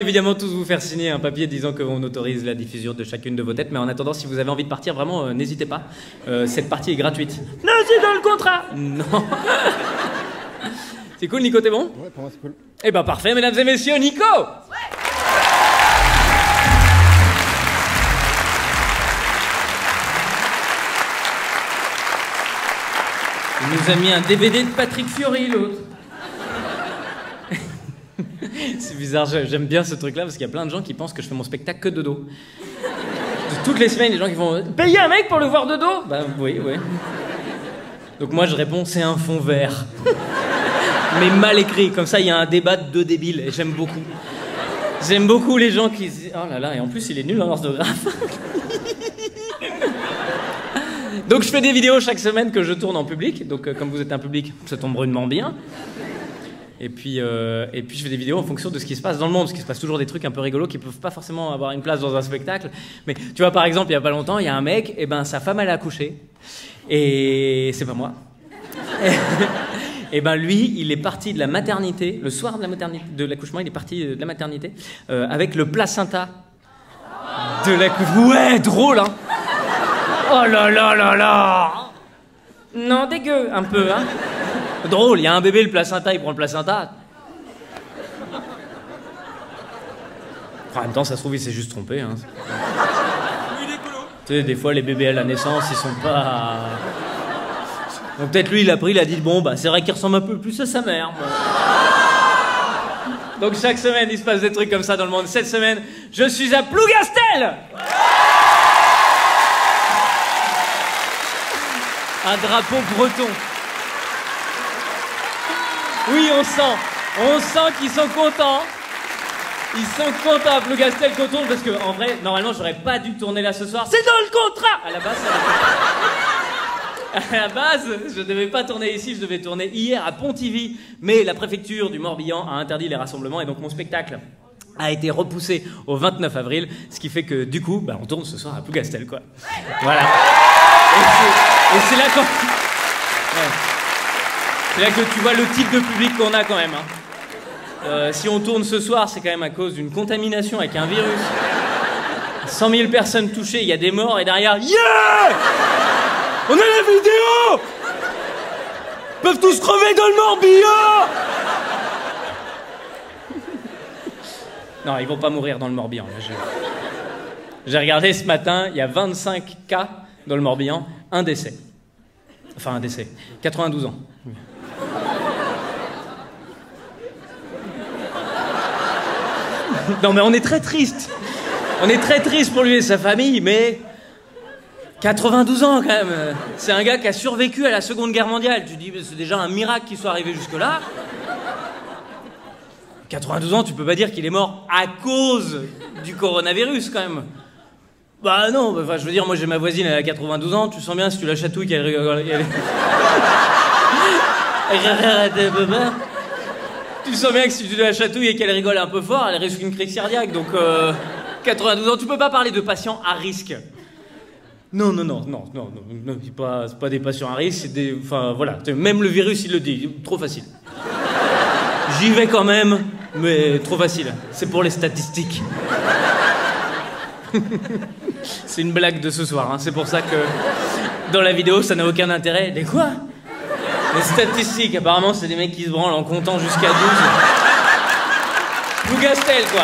Évidemment, tous vous faire signer un papier disant qu'on autorise la diffusion de chacune de vos têtes, mais en attendant, si vous avez envie de partir, vraiment, n'hésitez pas. Cette partie est gratuite. Non, c'est dans le contrat. Non. C'est cool, Nico, t'es bon? Ouais, pour moi c'est cool. Eh ben parfait, mesdames et messieurs, Nico. Il nous a mis un DVD de Patrick Fiori, l'autre. C'est bizarre, j'aime bien ce truc-là parce qu'il y a plein de gens qui pensent que je fais mon spectacle que de dos. Toutes les semaines, les gens qui vont payer un mec pour le voir de dos. Bah oui, oui. Donc moi je réponds, c'est un fond vert. Mais mal écrit, comme ça il y a un débat de deux débiles et j'aime beaucoup. J'aime beaucoup les gens qui... Oh là là, et en plus il est nul en orthographe. Donc je fais des vidéos chaque semaine que je tourne en public. Donc comme vous êtes un public, ça tombe rudement bien. Et puis je fais des vidéos en fonction de ce qui se passe dans le monde, parce qu'il se passe toujours des trucs un peu rigolos qui peuvent pas forcément avoir une place dans un spectacle. Mais tu vois, par exemple, il y a pas longtemps, il y a un mec, et ben sa femme elle a accouché, et c'est pas moi. Et ben lui, il est parti de la maternité, le soir de l'accouchement, il est parti de la maternité avec le placenta de l'accouchement. Ouais, drôle, hein. Oh là là là là. Non, dégueu, un peu, hein. Drôle, il y a un bébé, le placenta, il prend le placenta. En même temps, ça se trouve, il s'est juste trompé. Hein. Tu sais, des fois, les bébés à la naissance, ils sont pas... Donc peut-être lui, il a pris, il a dit, bon, bah, c'est vrai qu'il ressemble un peu plus à sa mère. Bon. Donc chaque semaine, il se passe des trucs comme ça dans le monde. Cette semaine, je suis à Plougastel. Un drapeau breton. Oui, on sent qu'ils sont contents. Ils sont contents à Plougastel qu'on tourne parce que, en vrai, normalement, j'aurais pas dû tourner là ce soir. C'est dans le contrat. À la base, je devais pas tourner ici, je devais tourner hier à Pontivy, mais la préfecture du Morbihan a interdit les rassemblements et donc mon spectacle a été repoussé au 29 avril, ce qui fait que du coup, bah, on tourne ce soir à Plougastel, quoi. Voilà. Et c'est là quand... Ouais. C'est là que tu vois le type de public qu'on a quand même. Hein. Si on tourne ce soir, c'est quand même à cause d'une contamination avec un virus. 100 000 personnes touchées, il y a des morts et derrière... Yeah! On a la vidéo! Ils peuvent tous crever dans le Morbihan! Non, ils vont pas mourir dans le Morbihan. J'ai regardé ce matin, il y a 25 cas dans le Morbihan, un décès. Enfin, un décès. 92 ans. Non mais on est très triste. On est très triste pour lui et sa famille, mais 92 ans quand même. C'est un gars qui a survécu à la Seconde Guerre mondiale. Tu dis, c'est déjà un miracle qu'il soit arrivé jusque-là. 92 ans, tu peux pas dire qu'il est mort à cause du coronavirus quand même. Bah non, enfin, je veux dire, moi j'ai ma voisine, elle a 92 ans, tu sens bien si tu la chatouilles qu'elle rigole. Tu sens bien que si tu la chatouilles et qu'elle rigole un peu fort, elle risque une crise cardiaque. Donc, 92 ans, tu peux pas parler de patients à risque. Non, c'est pas des patients à risque, c'est des... Enfin, voilà, même le virus, il le dit, trop facile. J'y vais quand même, mais trop facile. C'est pour les statistiques. C'est une blague de ce soir, hein. C'est pour ça que dans la vidéo, ça n'a aucun intérêt. Des quoi? Les statistiques, apparemment, c'est des mecs qui se branlent en comptant jusqu'à 12. Plougastel, quoi.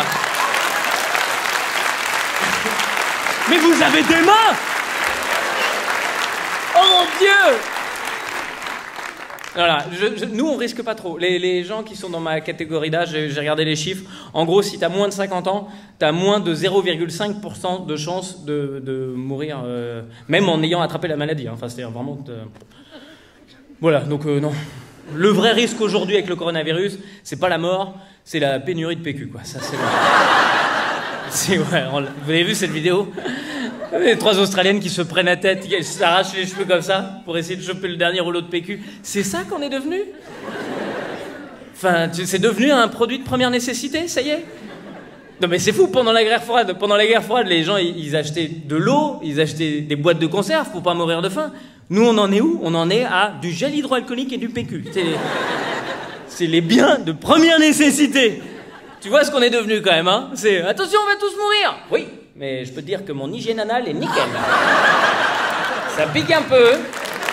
Mais vous avez des mains! Oh mon Dieu! Voilà, nous on risque pas trop. Les gens qui sont dans ma catégorie d'âge, j'ai regardé les chiffres. En gros, si t'as moins de 50 ans, t'as moins de 0,5% de chance de mourir, même en ayant attrapé la maladie. Hein. Enfin, c'est vraiment... Voilà, donc non. Le vrai risque aujourd'hui avec le coronavirus, c'est pas la mort, c'est la pénurie de PQ, quoi. Ça, c'est... Ouais, vous avez vu cette vidéo? Les 3 Australiennes qui se prennent la tête, qui s'arrachent les cheveux comme ça pour essayer de choper le dernier rouleau de PQ. C'est ça qu'on est devenu? Enfin, c'est devenu un produit de première nécessité, ça y est? Non mais c'est fou, pendant la guerre froide, les gens, ils achetaient de l'eau, ils achetaient des boîtes de conserve pour pas mourir de faim. Nous, on en est où? On en est à du gel hydroalcoolique et du PQ. C'est les biens de première nécessité. Tu vois ce qu'on est devenu quand même, hein? C'est attention, on va tous mourir. Oui, mais je peux te dire que mon hygiène anale est nickel. Ça pique un peu,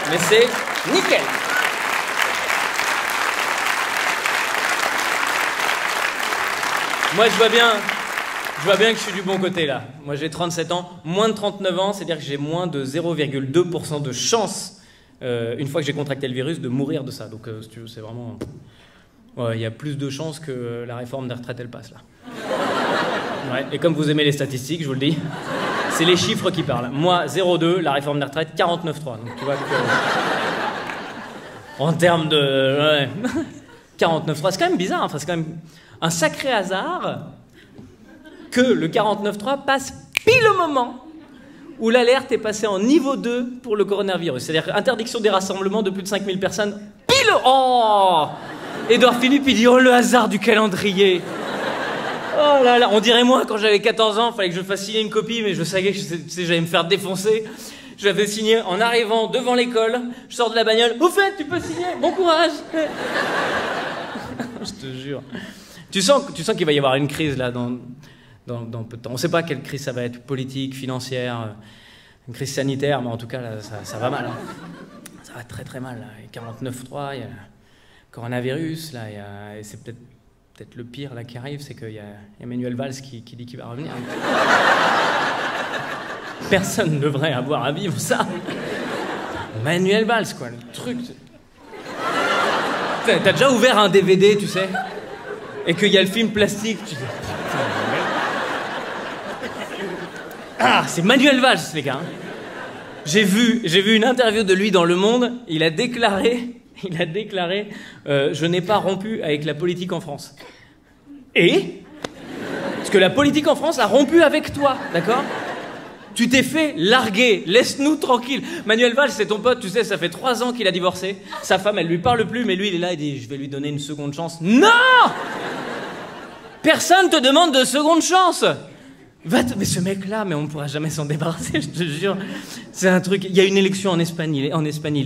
mais c'est nickel. Moi, je vois bien que je suis du bon côté, là. Moi, j'ai 37 ans, moins de 39 ans, c'est-à-dire que j'ai moins de 0,2% de chance, une fois que j'ai contracté le virus, de mourir de ça. Donc, si tu veux, c'est vraiment... Ouais, il y a plus de chances que la réforme des retraites, elle passe, là. Ouais, et comme vous aimez les statistiques, je vous le dis, c'est les chiffres qui parlent. Moi, 0,2, la réforme des retraites, 49,3. Donc, tu vois que... En termes de... Ouais. 49,3, c'est quand même bizarre, enfin, c'est quand même... Un sacré hasard que le 49.3 passe pile au moment où l'alerte est passée en niveau 2 pour le coronavirus. C'est-à-dire interdiction des rassemblements de plus de 5000 personnes. Pile. Oh, Édouard Philippe, il dit « Oh, le hasard du calendrier !» Oh là là, on dirait moi, quand j'avais 14 ans, il fallait que je fasse signer une copie, mais je savais que j'allais me faire défoncer. Je l'avais signé en arrivant devant l'école, je sors de la bagnole. « Au fait, tu peux signer, bon courage !» Je te jure. Tu sens qu'il va y avoir une crise là dans peu de temps. On ne sait pas quelle crise ça va être, politique, financière, une crise sanitaire, mais en tout cas là, ça va mal. Hein. Ça va très très mal. Là. Il y a 49.3, il y a le coronavirus, là, et c'est peut-être le pire là qui arrive, c'est qu'il y a Manuel Valls qui dit qu'il va revenir. Personne ne devrait avoir à vivre ça. Manuel Valls, quoi, le truc. T'as déjà ouvert un DVD, tu sais, et qu'il y a le film Plastique, tu dis... Ah, c'est Manuel Valls, les gars. J'ai vu une interview de lui dans Le Monde, il a déclaré, je n'ai pas rompu avec la politique en France. Et parce que la politique en France a rompu avec toi, d'accord? Tu t'es fait larguer, laisse-nous tranquille. Manuel Valls, c'est ton pote, tu sais, ça fait 3 ans qu'il a divorcé. Sa femme, elle lui parle plus, mais lui, il est là, il dit, je vais lui donner une seconde chance. Non! Personne te demande de seconde chance. Mais ce mec-là, mais on ne pourra jamais s'en débarrasser, je te jure. C'est un truc. Il y a une élection en Espagne, il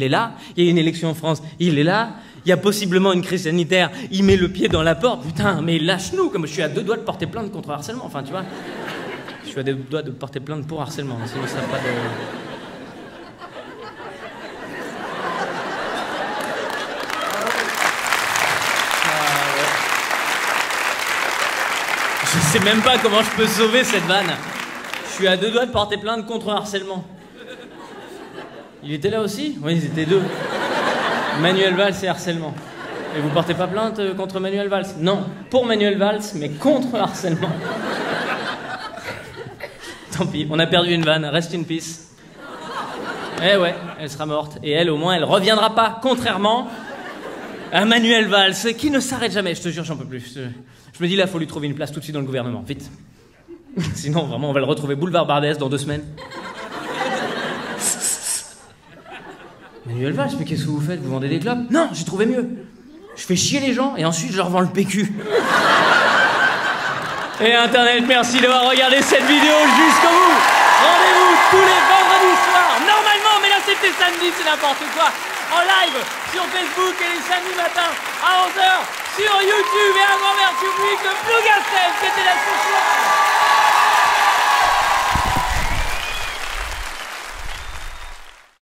est là. Il y a une élection en France, il est là. Il y a possiblement une crise sanitaire, il met le pied dans la porte. Putain, mais lâche-nous, comme je suis à 2 doigts de porter plainte contre harcèlement. Enfin, tu vois. Je suis à 2 doigts de porter plainte pour harcèlement. Sinon, ça n'a pas de... Je sais même pas comment je peux sauver cette vanne. Je suis à 2 doigts de porter plainte contre harcèlement. Il était là aussi? Oui, ils étaient 2. Manuel Valls et harcèlement. Et vous portez pas plainte contre Manuel Valls? Non, pour Manuel Valls, mais contre harcèlement. Tant pis, on a perdu une vanne, rest in peace. Eh ouais, elle sera morte. Et elle, au moins, elle reviendra pas, contrairement à Manuel Valls, qui ne s'arrête jamais. Je te jure, j'en peux plus. Je me dis là, faut lui trouver une place tout de suite dans le gouvernement, vite. Sinon, vraiment, on va le retrouver boulevard Barbès dans 2 semaines. Manuel Valls, mais qu'est-ce que vous faites? Vous vendez des clopes? Non, j'ai trouvé mieux. Je fais chier les gens et ensuite je leur vends le PQ. Et Internet, merci d'avoir regardé cette vidéo jusqu'au bout. Rendez-vous tous les vendredis soirs, normalement, mais là c'était samedi, c'est n'importe quoi, en live sur Facebook et les samedis matins à 11h sur YouTube. Et un grand merci au public de Blue Gastel, c'était la session.